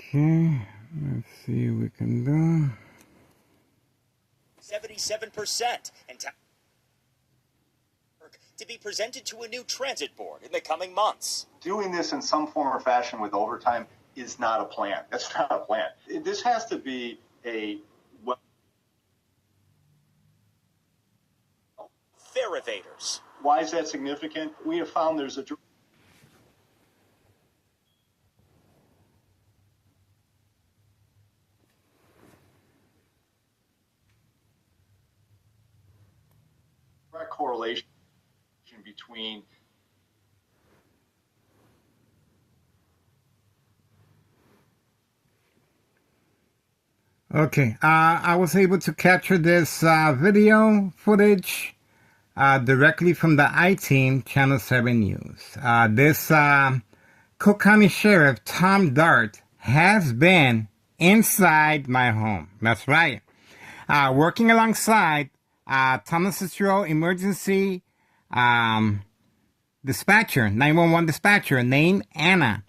Okay, let's see what we can do. 77% and to be presented to a new transit board in the coming months. Doing this in some form or fashion with overtime is not a plan. That's not a plan. This has to be a Fare evaders. Why is that significant? We have found there's a direct correlation between Okay, I was able to capture this video footage directly from the I-Team Channel 7 News. This Cook County Sheriff Tom Dart has been inside my home. That's right. Working alongside Thomas Cicero Emergency Dispatcher, 911 dispatcher named Anna.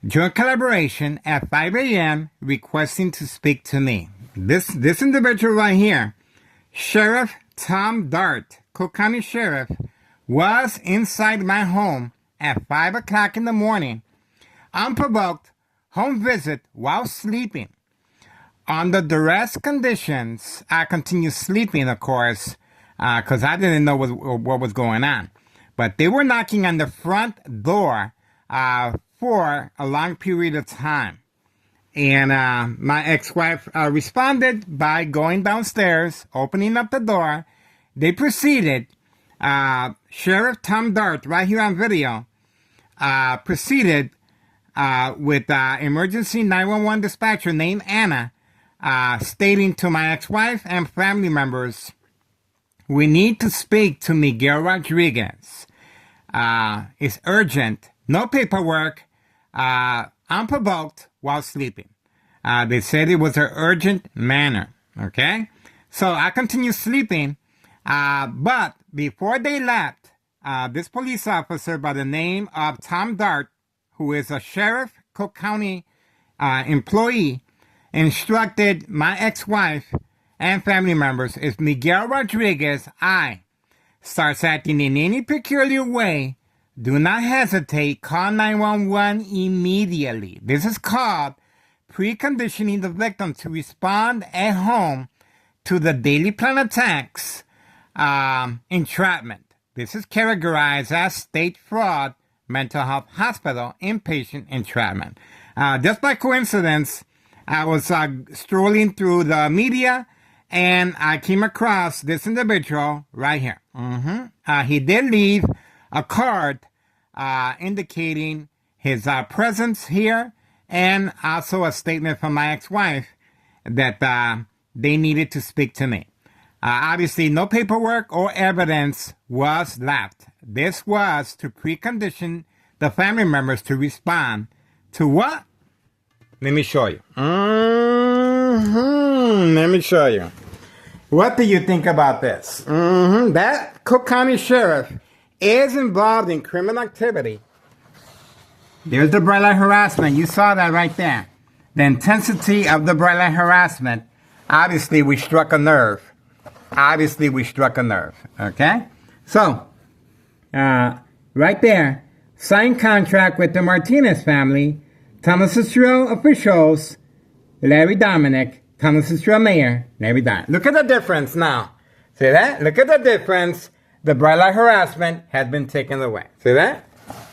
Joint collaboration at 5 a.m. requesting to speak to me. This individual right here, Sheriff Tom Dart, Cook County Sheriff, was inside my home at 5 o'clock in the morning. Unprovoked home visit while sleeping. Under duress conditions, I continued sleeping, of course, because I didn't know what was going on. But they were knocking on the front door for a long period of time. And my ex-wife responded by going downstairs, opening up the door. They proceeded, Sheriff Tom Dart, right here on video, proceeded with emergency 911 dispatcher named Anna, stating to my ex-wife and family members, "We need to speak to Miguel Rodriguez. It's urgent. No paperwork. Unprovoked while sleeping." They said it was an urgent manner. Okay? So I continued sleeping. But before they left, this police officer by the name of Tom Dart, who is a Sheriff Cook County employee, instructed my ex-wife and family members, if Miguel Rodriguez, starts acting in any peculiar way, do not hesitate, call 911 immediately. This is called preconditioning the victim to respond at home to the daily plan attacks, entrapment. This is categorized as state fraud, mental health hospital, inpatient entrapment. Just by coincidence, I was strolling through the media and I came across this individual right here. He did leave a card indicating his presence here, and also a statement from my ex-wife that they needed to speak to me. Obviously, no paperwork or evidence was left. This was to precondition the family members to respond to what? Let me show you. Let me show you. What do you think about this? That Cook County Sheriff is involved in criminal activity. There's the bright light harassment. You saw that right there. The intensity of the bright light harassment. Obviously, we struck a nerve. Okay? So, right there, signed contract with the Martinez family, Thomas Cicero officials, Larry Dominic, Thomas Cicero mayor, Larry Dominic. Look at the difference now. See that? Look at the difference. The bright light harassment has been taken away. See that?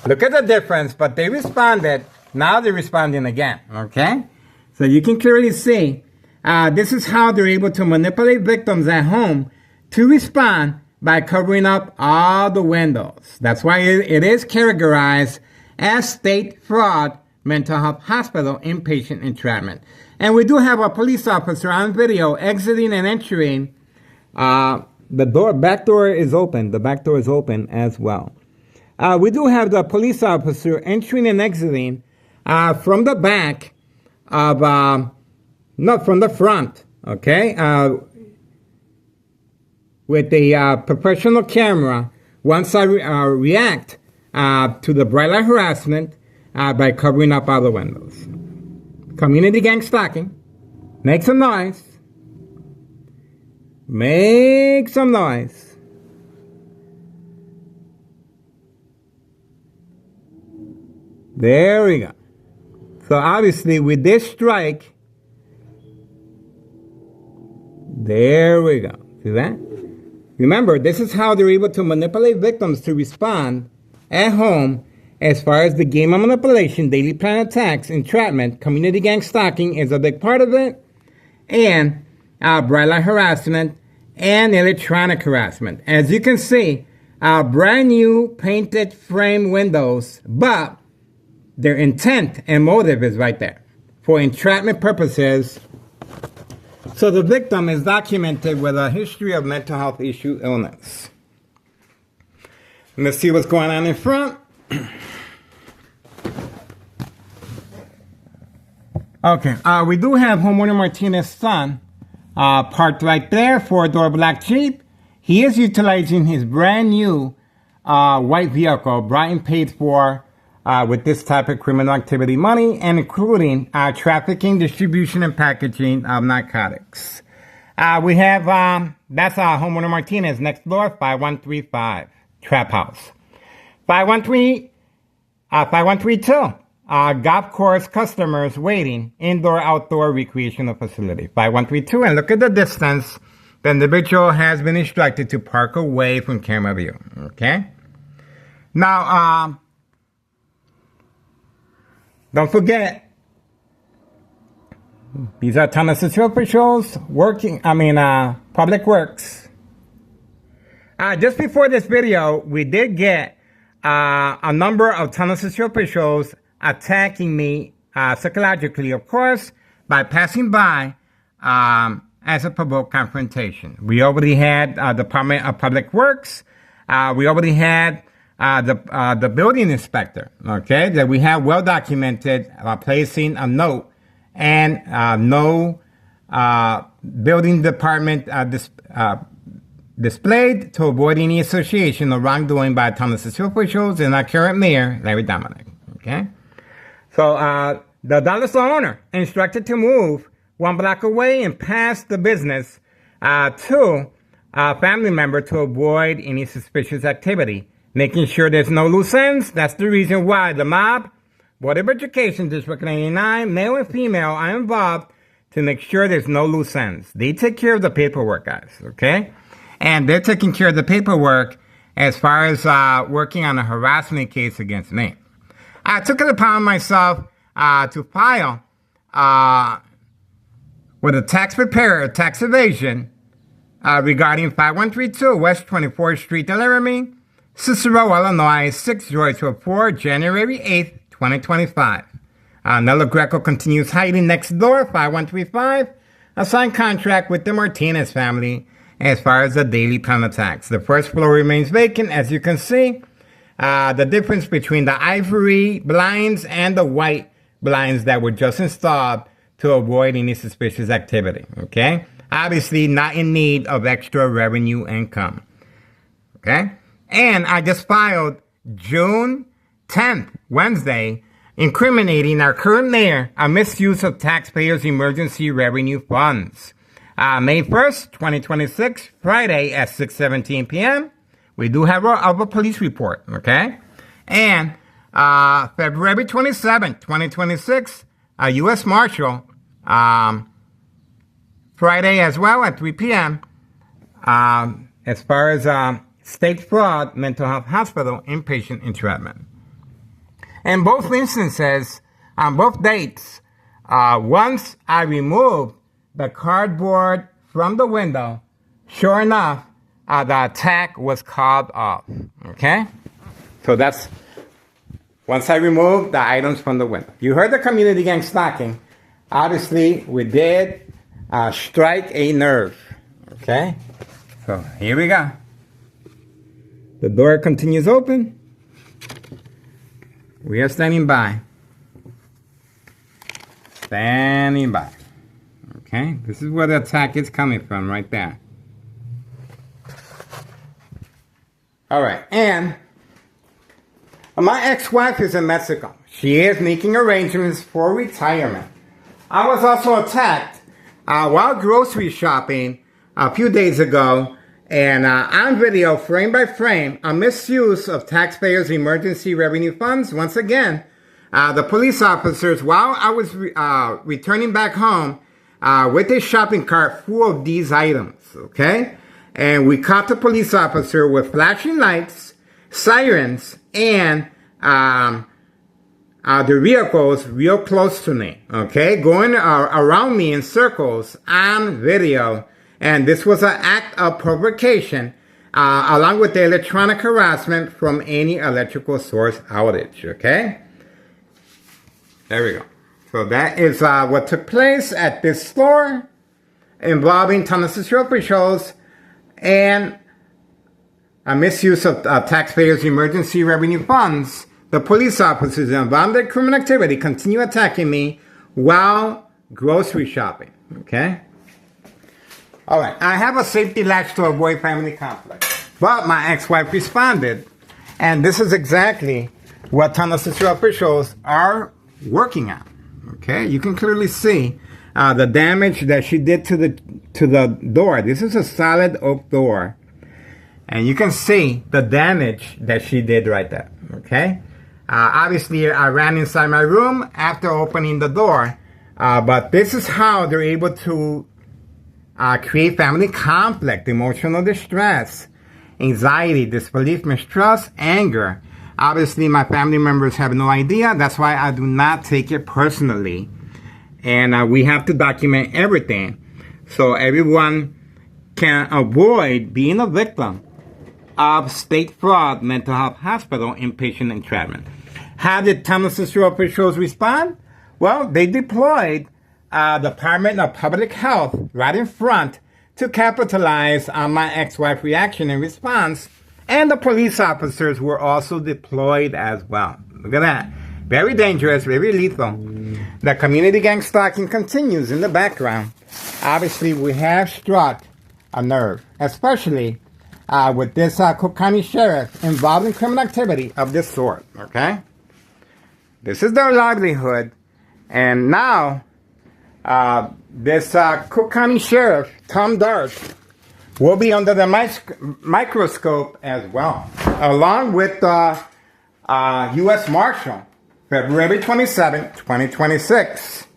Look at the difference, but they responded. Now they're responding again, okay? So you can clearly see this is how they're able to manipulate victims at home to respond by covering up all the windows. That's why it is categorized as state fraud, mental health hospital, inpatient entrapment. And we do have a police officer on video exiting and entering. The back door is open. The back door is open as well. We do have the police officer entering and exiting from the back of, not from the front, okay? With the professional camera, once I react to the bright light harassment by covering up all the windows. Community gang stalking. Make some noise. Make some noise. There we go. So obviously with this strike, there we go. See that? Remember, this is how they're able to manipulate victims to respond at home as far as the game of manipulation, daily plan attacks, entrapment, community gang stalking is a big part of it, and bright light harassment and electronic harassment. As you can see, brand new painted frame windows, but their intent and motive is right there for entrapment purposes. So the victim is documented with a history of mental health issue illness. Let's see what's going on in front. Okay, we do have homeowner Martinez's son parked right there, 4-door black Jeep. He is utilizing his brand new white vehicle, bought and paid for with this type of criminal activity money, and including trafficking, distribution, and packaging of narcotics. We have, that's homeowner Martinez next door, 5135 Trap House. 5132, golf course customers waiting, indoor-outdoor recreational facility. 5132, and look at the distance. The individual has been instructed to park away from camera view, okay? Now, don't forget, these are Tennessee officials working, Public Works. Just before this video, we did get a number of Tennessee officials attacking me psychologically, of course, by passing by as a provoked confrontation. We already had Department of Public Works. We already had the building inspector, okay, that we have well documented placing a note and no building department displayed to avoid any association or wrongdoing by Tennessee officials and our current mayor, Larry Dominic, okay? So the dollar store owner instructed to move 1 block away and pass the business to a family member to avoid any suspicious activity. Making sure there's no loose ends. That's the reason why the mob, Board of Education, District 99, male and female, are involved to make sure there's no loose ends. They take care of the paperwork, guys, okay? And they're taking care of the paperwork as far as working on a harassment case against me. I took it upon myself to file with a tax preparer, tax evasion, regarding 5132 West 24th Street, Laramie, Cicero, Illinois, 60204, January 8th, 2025. Nello Greco continues hiding next door, 5135, a signed contract with the Martinez family as far as the daily plan attacks. The first floor remains vacant, as you can see. The difference between the ivory blinds and the white blinds that were just installed to avoid any suspicious activity, okay? Obviously not in need of extra revenue income, okay? And I just filed June 10th, Wednesday, incriminating our current mayor a misuse of taxpayers' emergency revenue funds. May 1st, 2026, Friday at 6:17 p.m., we do have a police report, okay? And February 27th, 2026, a U.S. Marshal, Friday as well at 3 p.m., as far as State Fraud Mental Health Hospital inpatient entrapment. In both instances, on both dates, once I removed the cardboard from the window, sure enough, the attack was called off, okay? So that's, once I removed the items from the window. You heard the community gang stalking. Obviously, we did strike a nerve, okay? So here we go. The door continues open. We are standing by. Standing by. Okay, this is where the attack is coming from, right there. All right, and my ex-wife is in Mexico. She is making arrangements for retirement. I was also attacked while grocery shopping a few days ago, and on video, frame by frame, a misuse of taxpayers' emergency revenue funds. Once again, the police officers, while I was returning back home with a shopping cart full of these items, okay? And we caught the police officer with flashing lights, sirens, and the vehicles real close to me, okay? Going around me in circles on video. And this was an act of provocation, along with the electronic harassment from any electrical source outage, okay? There we go. So that is what took place at this store involving Thomas officials and a misuse of taxpayers' emergency revenue funds. The police officers involved in criminal activity continue attacking me while grocery shopping, okay? All right, I have a safety latch to avoid family conflict, but my ex-wife responded, and this is exactly what Thomas officials are working on. Okay, you can clearly see the damage that she did to the door. This is a solid oak door, and you can see the damage that she did right there. Okay, obviously I ran inside my room after opening the door, but this is how they're able to create family conflict, emotional distress, anxiety, disbelief, mistrust, anger. Obviously, my family members have no idea. That's why I do not take it personally. And we have to document everything so everyone can avoid being a victim of state fraud mental health hospital inpatient entrapment. How did Thomas officials respond? Well, they deployed Department of Public Health right in front to capitalize on my ex-wife reaction and response. And the police officers were also deployed as well. Look at that. Very dangerous, very lethal. The community gang stalking continues in the background. Obviously, we have struck a nerve, especially with this Cook County Sheriff involved in criminal activity of this sort, okay? This is their livelihood. And now, this Cook County Sheriff, Tom Dart, will be under the microscope as well, along with U.S. Marshal, February 27, 2026.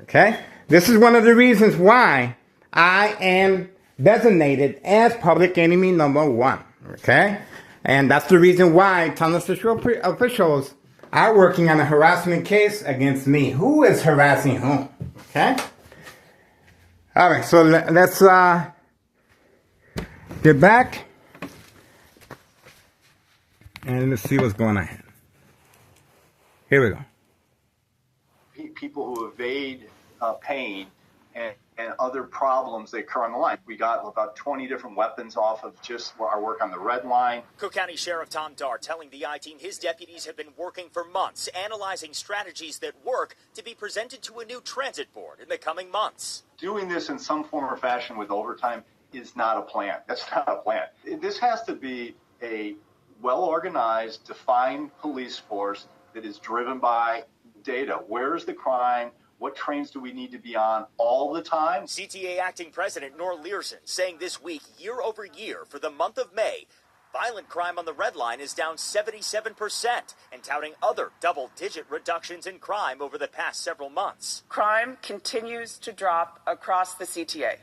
Okay? This is one of the reasons why I am designated as public enemy number 1. Okay? And that's the reason why Thomas officials are working on a harassment case against me. Who is harassing whom? Okay? All right, so let's get back and let's see what's going on here. Here we go. People who evade pain and other problems that occur on the line. We got about 20 different weapons off of just our work on the red line. Cook County Sheriff Tom Dart telling the I-Team his deputies have been working for months, analyzing strategies that work to be presented to a new transit board in the coming months. Doing this in some form or fashion with overtime is not a plan. That's not a plan. This has to be a well-organized, defined police force that is driven by data. Where is the crime? What trains do we need to be on all the time? CTA Acting President Nor Learson saying this week, year over year, for the month of May, violent crime on the Red Line is down 77%, and touting other double-digit reductions in crime over the past several months. Crime continues to drop across the CTA.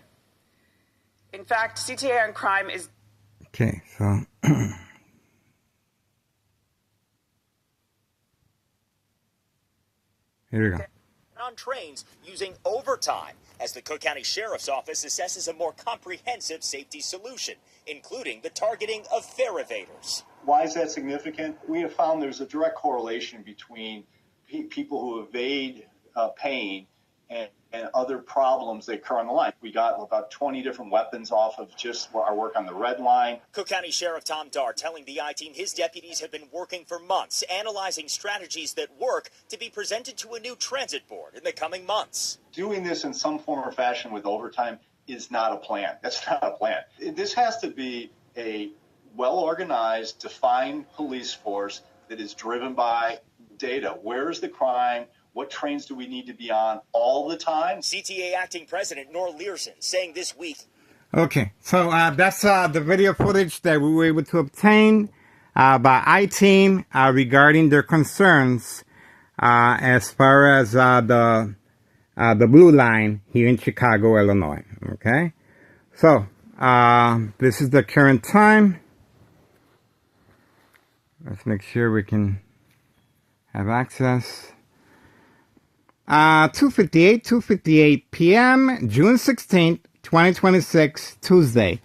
In fact, CTA on crime is... Okay, so... Here we go. On trains using overtime as the Cook County Sheriff's Office assesses a more comprehensive safety solution, including the targeting of fare evaders. Why is that significant? We have found there's a direct correlation between people who evade pain and other problems that occur on the line. We got about 20 different weapons off of just our work on the red line. Cook County Sheriff Tom Dart telling the I-Team his deputies have been working for months, analyzing strategies that work to be presented to a new transit board in the coming months. Doing this in some form or fashion with overtime is not a plan. That's not a plan. This has to be a well-organized, defined police force that is driven by data. Where is the crime? What trains do we need to be on all the time? CTA acting president Nor Learson saying this week. Okay, so that's the video footage that we were able to obtain by I-Team regarding their concerns as far as the Blue Line here in Chicago, Illinois. Okay, so this is the current time. Let's make sure we can have access. 2:58 p.m., June 16th, 2026, Tuesday.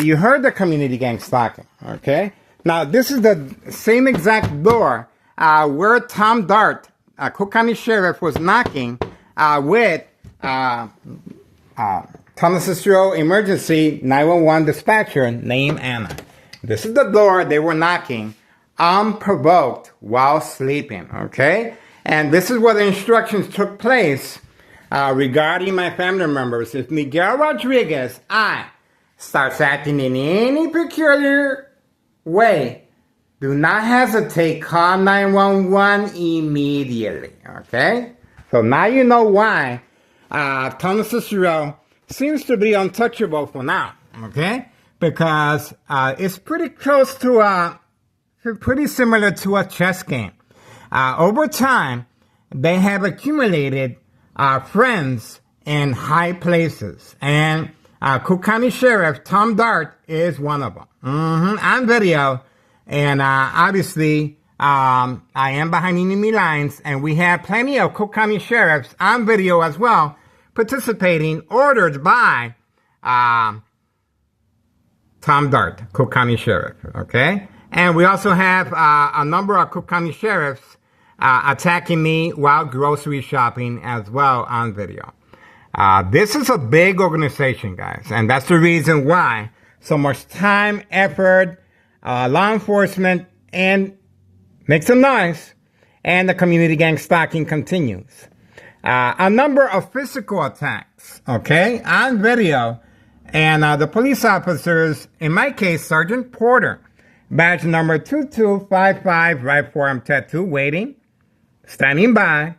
You heard the community gang stalking, okay? Now, this is the same exact door where Tom Dart, Cook County Sheriff, was knocking with Thomas Cicero Emergency 911 dispatcher named Anna. This is the door they were knocking unprovoked while sleeping, okay? And this is where the instructions took place regarding my family members. If Miguel Rodriguez, starts acting in any peculiar way, do not hesitate, call 911 immediately, okay? So now you know why Thomas Cicero seems to be untouchable for now, okay? Because it's pretty close to pretty similar to a chess game. Over time, they have accumulated friends in high places. And Cook County Sheriff Tom Dart is one of them. On video. And obviously, I am behind enemy lines. And we have plenty of Cook County Sheriffs on video as well, participating, ordered by Tom Dart, Cook County Sheriff. Okay? And we also have a number of Cook County Sheriffs attacking me while grocery shopping as well on video. This is a big organization, guys. And that's the reason why so much time, effort, law enforcement, and make some noise, and the community gang stalking continues. A number of physical attacks, okay, on video. And the police officers, in my case, Sergeant Porter, badge number 2255, right forearm tattoo, waiting, standing by,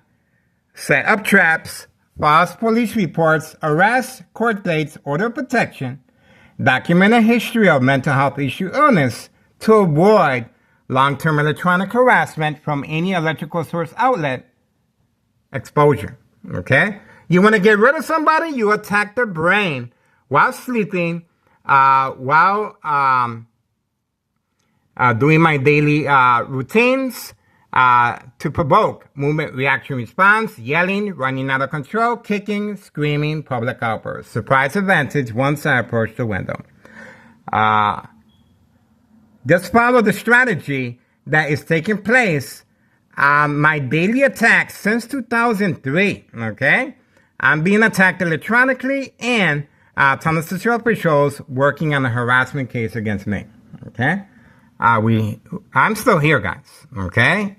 set up traps, false police reports, arrests, court dates, order of protection, document a history of mental health issue illness to avoid long-term electronic harassment from any electrical source outlet exposure, okay? You want to get rid of somebody, you attack their brain while sleeping, while doing my daily routines to provoke movement, reaction, response, yelling, running out of control, kicking, screaming, public outbursts. Surprise advantage once I approach the window. Just follow the strategy that is taking place. My daily attacks since 2003, okay? I'm being attacked electronically, and Thomas Cicero officials working on a harassment case against me, okay? I'm still here, guys, okay?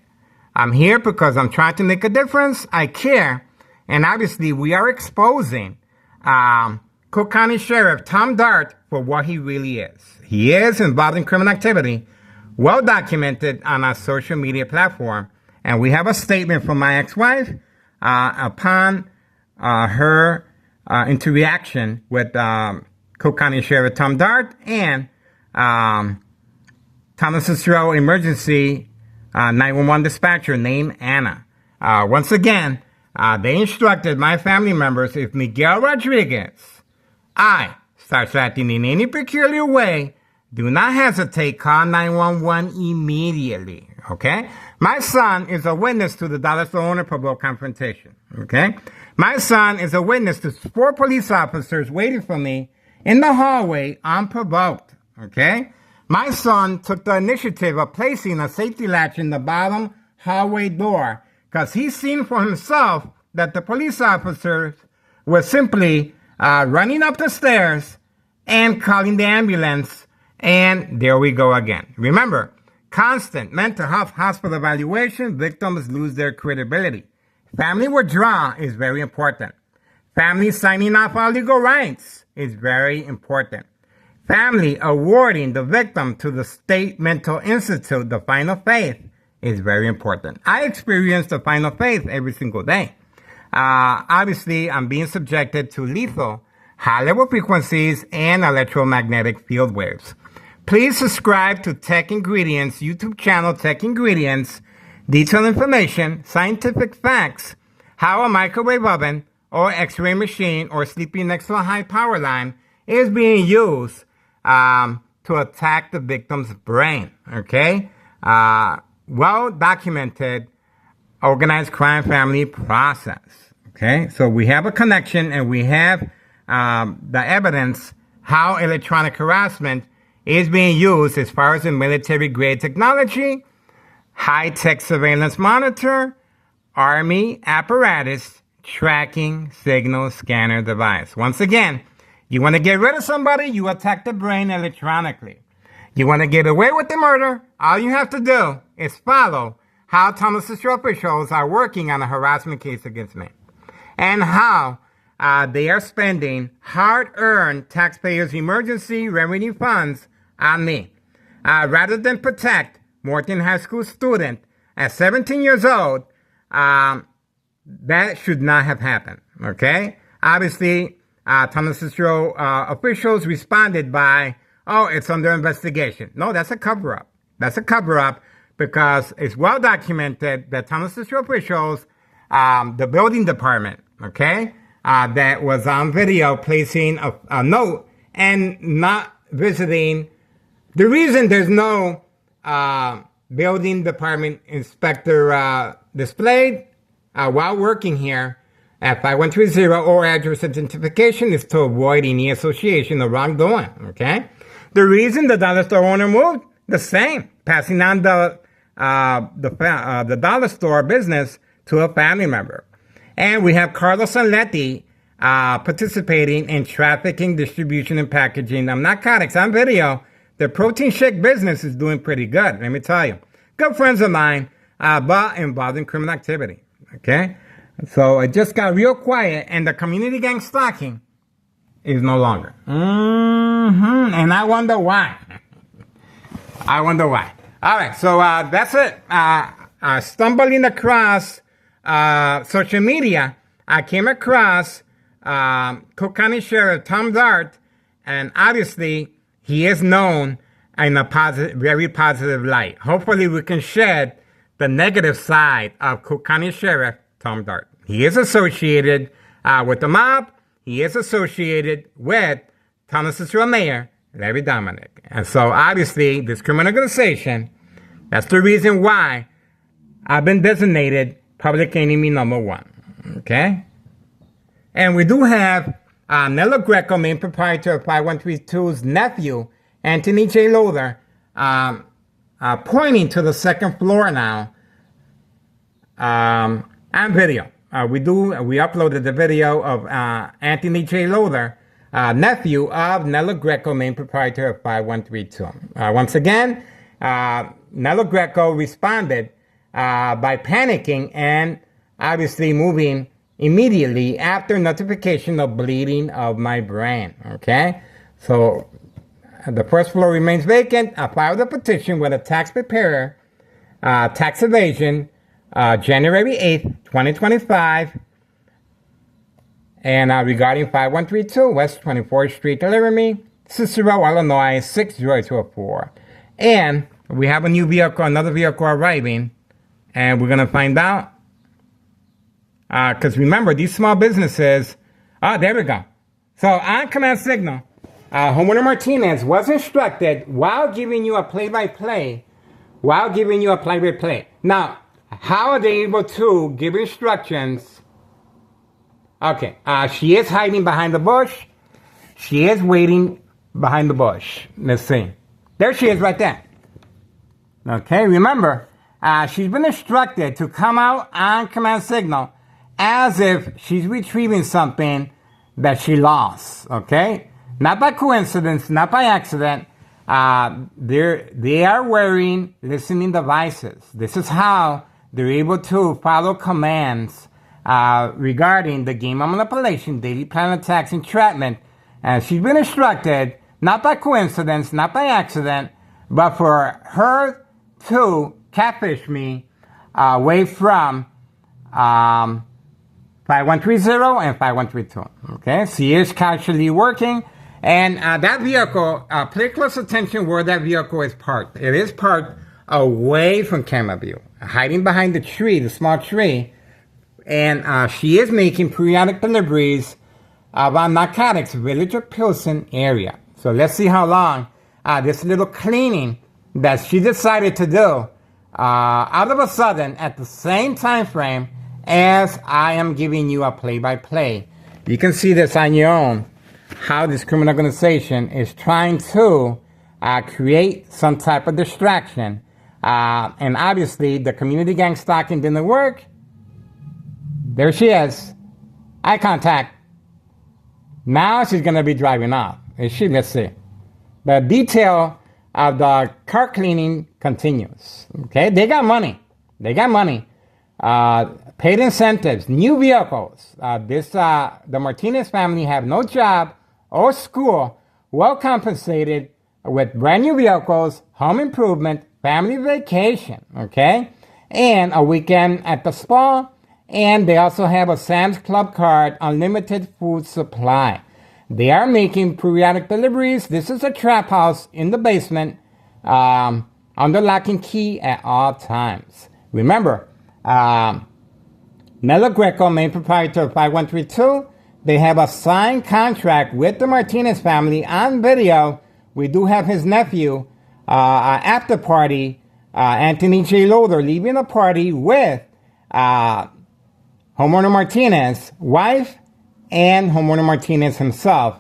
I'm here because I'm trying to make a difference. I care. And obviously, we are exposing Cook County Sheriff Tom Dart for what he really is. He is involved in criminal activity, well documented on our social media platform. And we have a statement from my ex-wife upon her interaction with Cook County Sheriff Tom Dart and Thomas Cicero Emergency 911 dispatcher named Anna. Once again, they instructed my family members, if Miguel Rodriguez, starts acting in any peculiar way, do not hesitate, call 911 immediately, okay? My son is a witness to the dollar store owner provoked confrontation, okay? My son is a witness to 4 police officers waiting for me in the hallway unprovoked, okay? My son took the initiative of placing a safety latch in the bottom hallway door because he's seen for himself that the police officers were simply running up the stairs and calling the ambulance, and there we go again. Remember, constant mental health hospital evaluation, victims lose their credibility. Family withdrawal is very important. Family signing off on legal rights is very important. Family awarding the victim to the State Mental Institute, the final faith, is very important. I experience the final phase every single day. Obviously, I'm being subjected to lethal high-level frequencies and electromagnetic field waves. Please subscribe to Tech Ingredients YouTube channel, Tech Ingredients, detailed information, scientific facts, how a microwave oven or x-ray machine or sleeping next to a high power line is being used to attack the victim's brain, okay? Well documented organized crime family process, okay? So we have a connection and we have the evidence how electronic harassment is being used as far as the military-grade technology, high-tech surveillance monitor, Army apparatus, tracking signal scanner device. Once again, you want to get rid of somebody, you attack the brain electronically. You want to get away with the murder, all you have to do is follow how Thomas Cicero officials are working on a harassment case against me. And how they are spending hard-earned taxpayers' emergency revenue funds on me. Rather than protect Morton High School student at 17 years old, that should not have happened, okay? Obviously, Thomas Cicero officials responded by, oh, it's under investigation. No, that's a cover-up. That's a cover-up because it's well documented that Thomas Cicero officials, the building department, okay, that was on video placing a note and not visiting. The reason there's no building department inspector displayed while working here at 5130 or address identification is to avoid any association of wrongdoing, okay? The reason the dollar store owner moved, the same, passing on the dollar store business to a family member. And we have Carlos Sanletti participating in trafficking, distribution, and packaging of narcotics on video. The protein shake business is doing pretty good, let me tell you. Good friends of mine, but involved in criminal activity, okay? So it just got real quiet, and the community gang stalking is no longer. And I wonder why. I wonder why. All right, so that's it. Stumbling across social media, I came across Cook County Sheriff Tom Dart, and obviously he is known in a very positive light. Hopefully we can shed the negative side of Cook County Sheriff Tom Dart. He is associated with the mob. He is associated with Thomas Cicero Mayor Larry Dominic. And so obviously this criminal organization, that's the reason why I've been designated public enemy number 1. Okay? And we do have Nello Greco, main proprietor of 5132's nephew, Anthony J. Lothar, pointing to the second floor now on video. We uploaded the video of Anthony J. Lothar, nephew of Nello Greco, main proprietor of 5132. Once again, Nello Greco responded by panicking and obviously moving immediately after notification of bleeding of my brain. Okay? So the first floor remains vacant. I filed a petition with a tax preparer, tax evasion, January 8th, 2025, and regarding 5132 West 24th Street, Laramie, Cicero, Illinois, 60204. And we have a new vehicle, another vehicle arriving, and we're going to find out. Because remember, these small businesses, there we go. So on command signal, Homeowner Martinez was instructed while giving you a play-by-play, Now, how are they able to give instructions? Okay, she is hiding behind the bush. She is waiting behind the bush. Let's see. There she is right there. Okay, remember, she's been instructed to come out on command signal as if she's retrieving something that she lost, okay? Not by coincidence, not by accident. They are wearing listening devices. This is how they're able to follow commands regarding the game of manipulation, daily plan attacks, entrapment. And she's been instructed, not by coincidence, not by accident, but for her to catfish me away from 5130 and 5132. Okay, she is casually working. And that vehicle, pay close attention where that vehicle is parked. It is parked away from camera view, hiding behind the tree, the small tree. And she is making periodic deliveries around narcotics, Village of Pilsen area. So let's see how long this little cleaning that she decided to do out of a sudden at the same time frame as I am giving you a play-by-play. You can see this on your own, how this criminal organization is trying to create some type of distraction. And obviously, the community gang stalking didn't work. There she is. Eye contact. Now she's going to be driving off. Is she? Let's see. The detail of the car cleaning continues. Okay? They got money. They got money. Paid incentives, new vehicles. The Martinez family have no job or school, well compensated with brand new vehicles, home improvement, family vacation, okay? And a weekend at the spa. And they also have a Sam's Club card, unlimited food supply. They are making periodic deliveries. This is a trap house in the basement, under lock and key at all times. Remember, Melo Greco, main proprietor of 5132, they have a signed contract with the Martinez family on video. We do have his nephew, after party, Anthony J. Loader, leaving a party with homeowner Martinez, wife, and homeowner Martinez himself.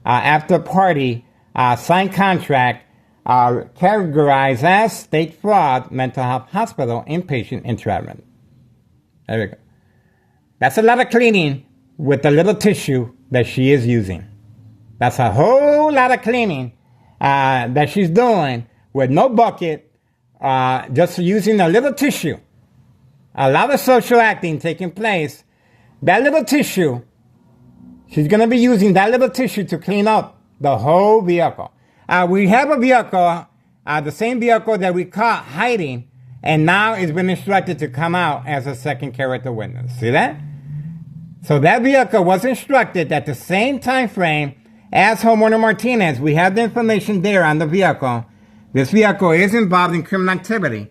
After party, signed contract, categorized as state fraud, mental health hospital, inpatient entrapment. There we go. That's a lot of cleaning with the little tissue that she is using. That's a whole lot of cleaning that she's doing with no bucket, just using a little tissue. A lot of social acting taking place. That little tissue, she's going to be using that little tissue to clean up the whole vehicle. We have a vehicle, the same vehicle that we caught hiding, and now it's been instructed to come out as a second character witness. See that? So that vehicle was instructed at the same time frame as homeowner Martinez. We have the information there on the vehicle. This vehicle is involved in criminal activity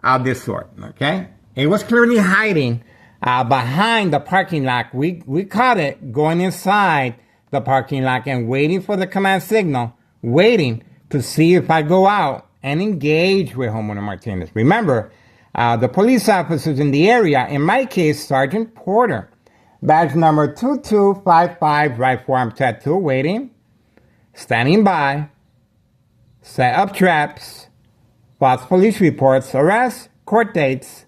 of this sort, okay? It was clearly hiding behind the parking lot. We caught it going inside the parking lot and waiting for the command signal, waiting to see if I go out and engage with homeowner Martinez. Remember, the police officers in the area, in my case, Sergeant Porter, badge number 2255, right forearm tattoo, waiting, standing by, set up traps, false police reports, arrests, court dates,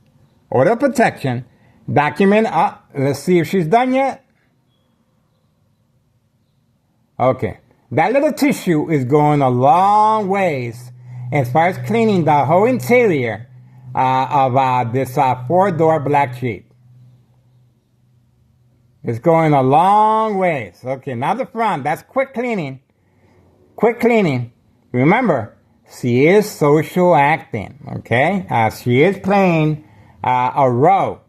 order of protection, document, let's see if she's done yet. Okay, that little tissue is going a long ways as far as cleaning the whole interior of this four-door black Jeep. It's going a long ways. Okay, now the front, that's quick cleaning. Quick cleaning. Remember, she is social acting, okay? She is playing a role.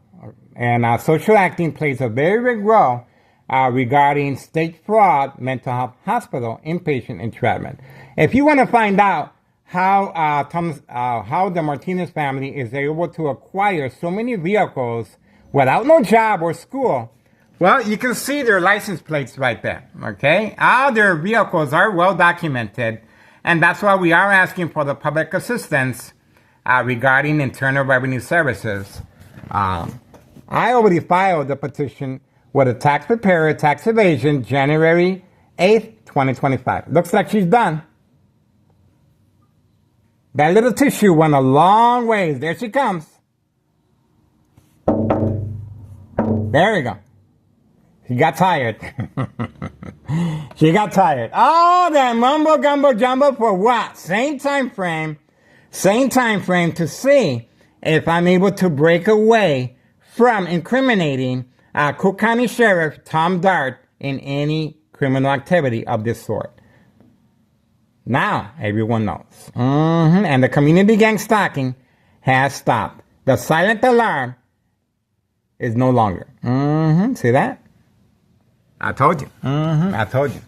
And social acting plays a very big role regarding state fraud, mental health hospital, inpatient entrapment. If you want to find out how the Martinez family is able to acquire so many vehicles without no job or school, well, you can see their license plates right there, okay? All their vehicles are well documented, and that's why we are asking for the public assistance regarding Internal Revenue Services. I already filed the petition with a tax preparer, tax evasion, January 8th, 2025. Looks like she's done. That little tissue went a long ways. There she comes. There you go. She got tired. She got tired. Oh, that mumbo gumbo jumbo for what? Same time frame to see if I'm able to break away from incriminating Cook County Sheriff Tom Dart in any criminal activity of this sort. Now, everyone knows. And the community gang stalking has stopped. The silent alarm is no longer. See that? I told you. I told you.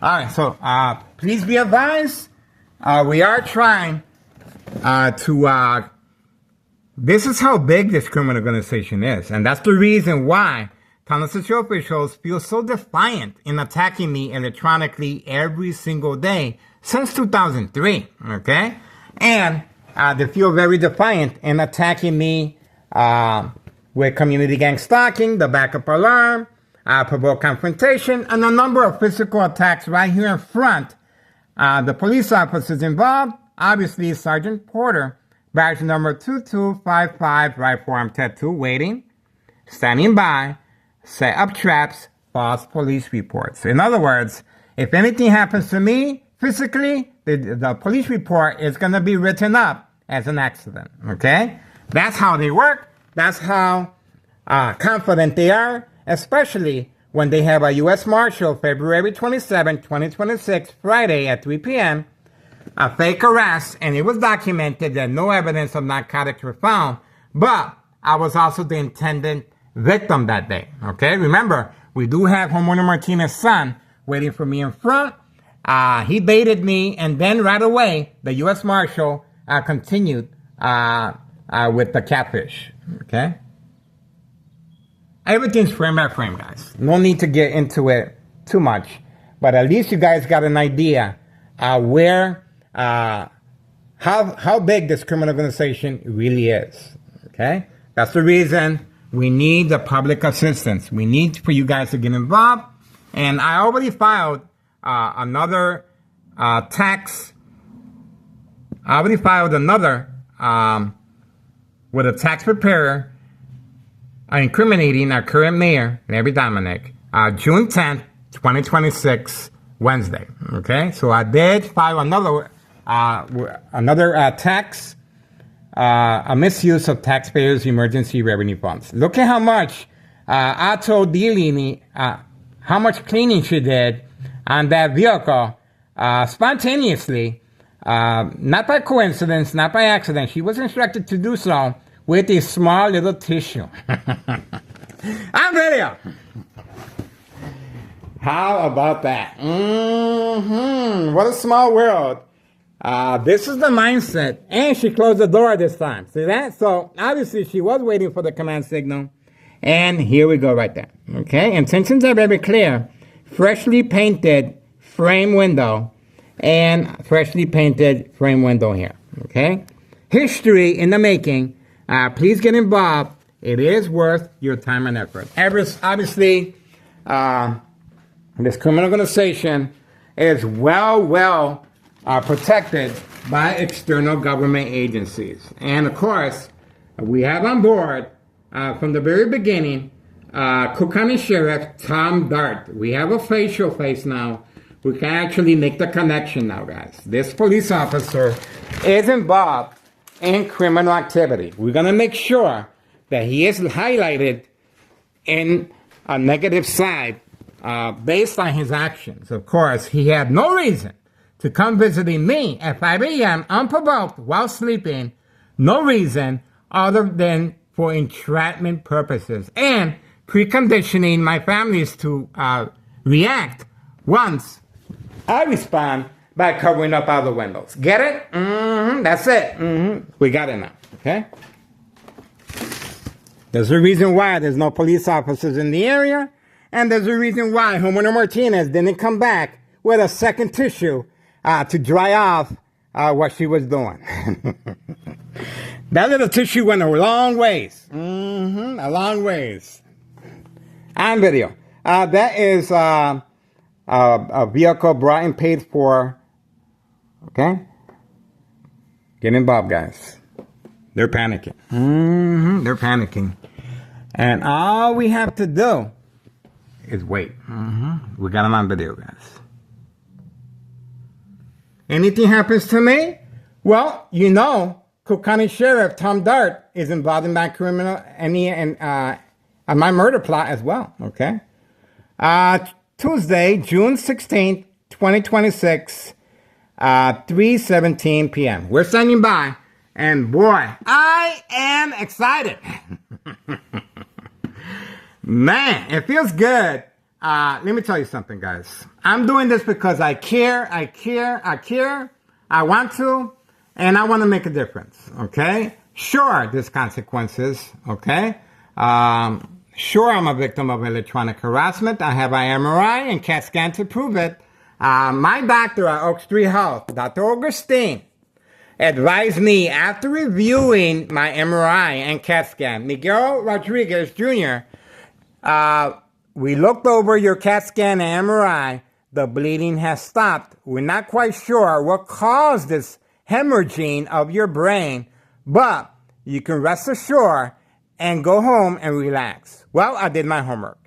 All right, so please be advised. We are trying to... this is how big this criminal organization is. And that's the reason why Town City officials feel so defiant in attacking me electronically every single day since 2003. Okay? And they feel very defiant in attacking me with community gang stalking, the backup alarm, provoke confrontation, and a number of physical attacks right here in front. The police officers involved, obviously Sergeant Porter, badge number 2255, right forearm tattoo, waiting, standing by, set up traps, false police reports. In other words, if anything happens to me physically, the police report is going to be written up as an accident. Okay? That's how they work. That's how confident they are, especially when they have a U.S. Marshal February 27, 2026, Friday at 3 p.m., a fake arrest, and it was documented that no evidence of narcotics were found, but I was also the intended victim that day. Okay? Remember, we do have Homeowner Martinez's son waiting for me in front. He baited me, and then right away, the U.S. Marshal continued with the catfish. Okay? Everything's frame by frame, guys. No need to get into it too much. But at least you guys got an idea where, how big this criminal organization really is. Okay? That's the reason we need the public assistance. We need for you guys to get involved. And I already filed another tax. I already filed another with a tax preparer incriminating our current mayor, Larry Dominic, June 10th, 2026, Wednesday. Okay, so I did file another tax, a misuse of taxpayers' emergency revenue funds. Look at how much I told Dealini, how much cleaning she did on that vehicle spontaneously, not by coincidence, not by accident. She was instructed to do so with a small little tissue. On video. How about that? What a small world. This is the mindset. And she closed the door this time. See that? So obviously she was waiting for the command signal. And here we go right there. Okay? Intentions are very clear. Freshly painted frame window. And freshly painted frame window here. Okay? History in the making. Please get involved. It is worth your time and effort. Obviously, this criminal organization is well protected by external government agencies. And of course, we have on board, from the very beginning, Cook County Sheriff Tom Dart. We have a facial face now. We can actually make the connection now, guys. This police officer is involved in criminal activity. We're going to make sure that he is highlighted in a negative side based on his actions. Of course, he had no reason to come visiting me at 5 a.m. unprovoked while sleeping. No reason other than for entrapment purposes and preconditioning my families to react once I respond by covering up other windows. Get it? That's it. We got it now. Okay? There's a reason why there's no police officers in the area, and there's a reason why Homeowner Martinez didn't come back with a second tissue to dry off what she was doing. That little tissue went a long ways. A long ways. On video. That is a vehicle brought and paid for. Okay? Get involved, guys. They're panicking. They're panicking. And all we have to do is wait. We got them on video, guys. Anything happens to me? Well, you know, Cook County Sheriff Tom Dart is involved in my criminal and my murder plot as well. Okay? Tuesday, June 16th, 2026, 3:17 p.m. We're standing by And boy, I am excited. Man, it feels good. Let me tell you something, guys. I'm doing this because I care. I want to, and I want to make a difference, okay? Sure, there's consequences, okay? Sure, I'm a victim of electronic harassment. I have an MRI and CAT scan to prove it. My doctor at Oak Street Health, Dr. Augustine, advised me after reviewing my MRI and CAT scan, Miguel Rodriguez Jr., we looked over your CAT scan and MRI. The bleeding has stopped. We're not quite sure what caused this hemorrhaging of your brain, but you can rest assured and go home and relax. Well, I did my homework.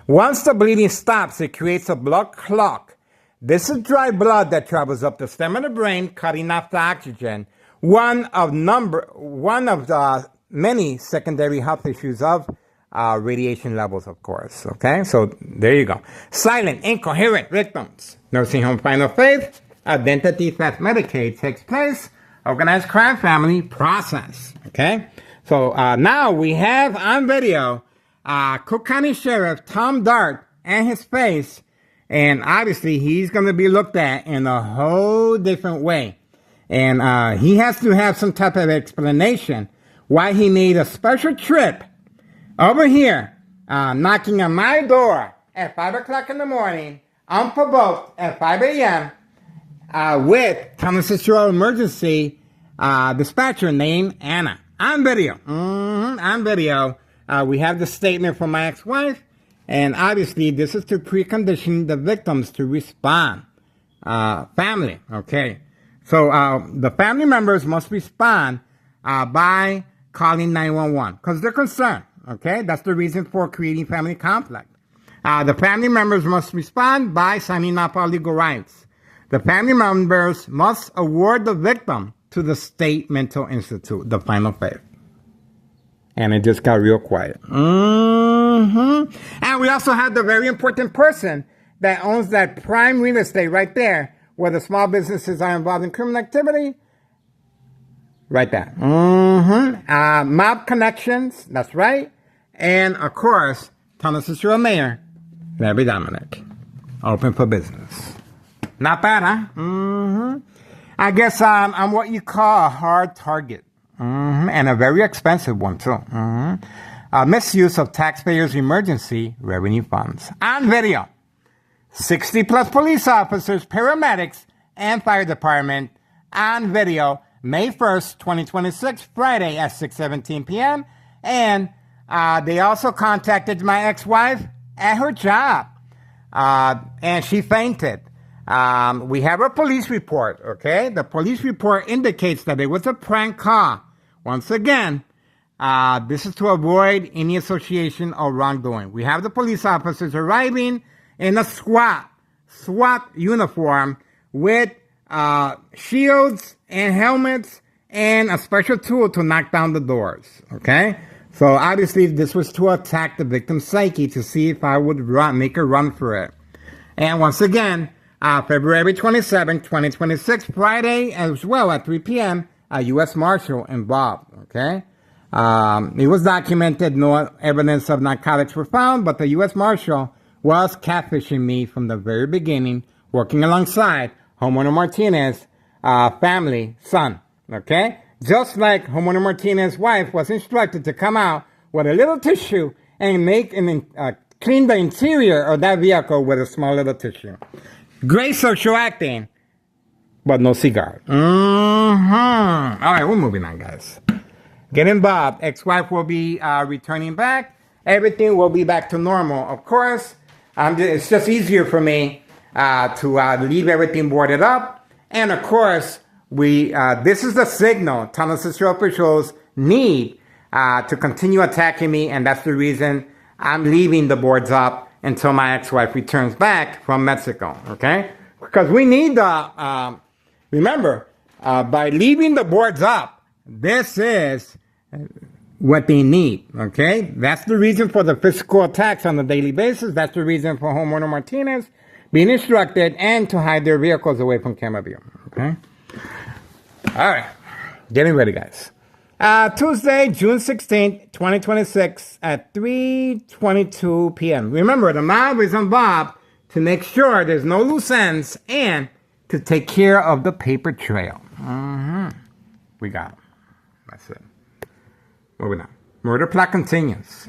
Once the bleeding stops, it creates a blood clot. This is dry blood that travels up the stem of the brain, cutting off the oxygen. One of the many secondary health issues of radiation levels, of course. Okay, so there you go. Silent, incoherent victims. Nursing home final faith, identity theft, Medicaid takes place, organized crime family process. Okay, so now we have on video Cook County Sheriff Tom Dart and his face, and obviously he's going to be looked at in a whole different way. And he has to have some type of explanation why he made a special trip over here, knocking on my door at 5 o'clock in the morning, unprovoked at 5 a.m., with Thomas Fitzgerald Emergency dispatcher named Anna. On video. On video. We have the statement from my ex-wife, and obviously this is to precondition the victims to respond. Family, okay. So the family members must respond by calling 911 because they're concerned. Okay, that's the reason for creating family conflict. The family members must respond by signing up our legal rights. The family members must award the victim to the State Mental Institute, the final faith. And it just got real quiet. And we also have the very important person that owns that prime real estate right there, where the small businesses are involved in criminal activity. Right there. Mob connections, that's right. And, of course, Thomas Fitzgerald Mayor, Larry Dominic. Open for business. Not bad, huh? I guess I'm what you call a hard target. And a very expensive one, too. Misuse of taxpayers' emergency revenue funds. On video. 60-plus police officers, paramedics, and fire department on video May 1st, 2026, Friday at 6:17 p.m. And they also contacted my ex-wife at her job, and she fainted. We have a police report, okay? The police report indicates that it was a prank call. Once again, this is to avoid any association or wrongdoing. We have the police officers arriving in a SWAT uniform with shields and helmets and a special tool to knock down the doors, okay? So obviously this was to attack the victim's psyche to see if I would make a run for it. And once again, February 27, 2026, Friday as well at 3 p.m., a U.S. Marshal involved, okay? It was documented, no evidence of narcotics were found, but the U.S. Marshal was catfishing me from the very beginning, working alongside homeowner Martinez, family, son, okay? Just like homeowner Martinez's wife was instructed to come out with a little tissue and clean the interior of that vehicle with a small little tissue. Great social acting, but no cigar. All right, we're moving on, guys. Get involved. Ex-wife will be returning back. Everything will be back to normal. Of course, it's just easier for me to leave everything boarded up. And of course, this is the signal Thomas Fitzgerald officials need to continue attacking me, and that's the reason I'm leaving the boards up until my ex-wife returns back from Mexico, okay? Because we need remember, by leaving the boards up, this is what they need, okay? That's the reason for the physical attacks on a daily basis. That's the reason for homeowner Martinez being instructed and to hide their vehicles away from camera view, okay? All right. Getting ready, guys. Tuesday, June 16th, 2026 at 3:22 p.m. Remember, the mob is on Bob to make sure there's no loose ends and to take care of the paper trail. We got him. That's it. Moving on. Murder plot continues.